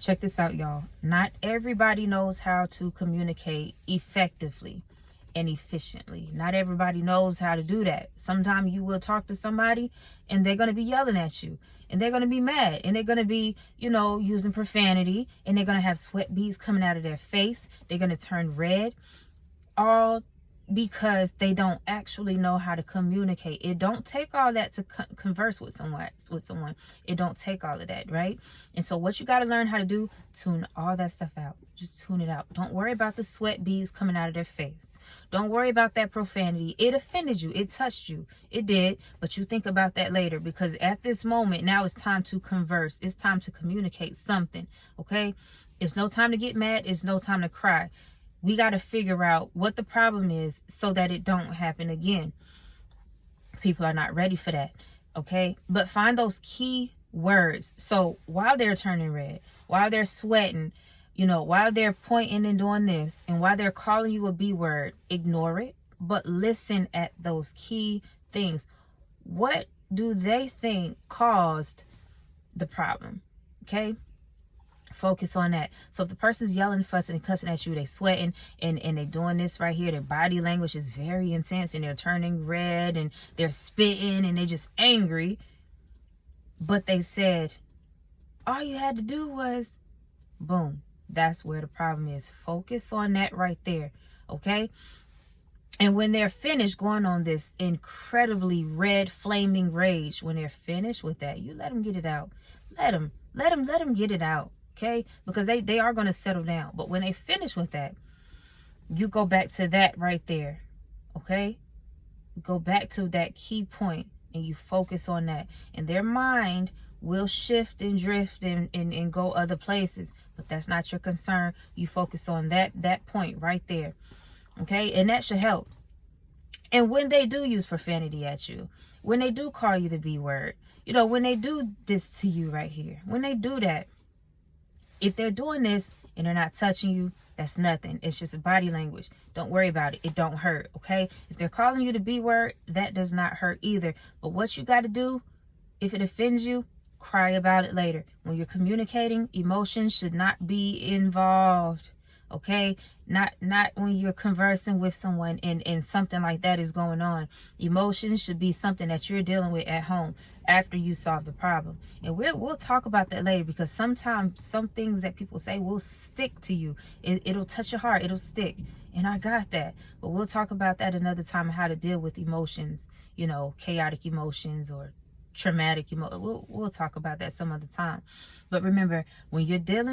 Check this out, y'all. Not everybody knows how to communicate effectively and efficiently. Not everybody knows how to do that. Sometimes you will talk to somebody and they're going to be yelling at you and they're going to be mad and they're going to be, using profanity, and they're going to have sweat beads coming out of their face. They're going to turn red, all because they don't actually know how to communicate. It don't take all that to converse with someone. It don't take all of that, right? And so what you got to learn how to do, tune all that stuff out. Just tune it out. Don't worry about the sweat beads coming out of their face. Don't worry about that profanity. It offended you. It touched you. It did. But you think about that later, because at this moment, now it's time to converse. It's time to communicate something, okay? It's no time to get mad. It's no time to cry. We got to figure out what the problem is so that it don't happen again. People are not ready for that, okay? But find those key words. So while they're turning red, while they're sweating, while they're pointing and doing this, and while they're calling you a B word, ignore it, but listen at those key things. What do they think caused the problem, okay? Focus on that. So if the person's yelling, fussing, and cussing at you, they sweating and they doing this right here, their body language is very intense and they're turning red and they're spitting and they're just angry, but they said all you had to do was boom. That's where the problem is. Focus on that right there, okay? And when they're finished going on this incredibly red flaming rage, when they're finished with that, you let them get it out. Let them get it out. Okay, because they are going to settle down. But when they finish with that, you go back to that right there. Okay, go back to that key point and you focus on that. And their mind will shift and drift and go other places. But that's not your concern. You focus on that point right there. Okay, and that should help. And when they do use profanity at you, when they do call you the B word, when they do this to you right here, when they do that, if they're doing this and they're not touching you, that's nothing. It's just a body language. Don't worry about it. It don't hurt, okay? If they're calling you the B word, that does not hurt either. But what you got to do, if it offends you, cry about it later. When you're communicating, emotions should not be involved, okay? Not when you're conversing with someone and something like that is going on. Emotions should be something that you're dealing with at home after you solve the problem. And we'll talk about that later, because sometimes some things that people say will stick to you. It'll touch your heart. It'll stick. And I got that. But we'll talk about that another time, how to deal with emotions, chaotic emotions or traumatic emotions. We'll talk about that some other time. But remember, when you're dealing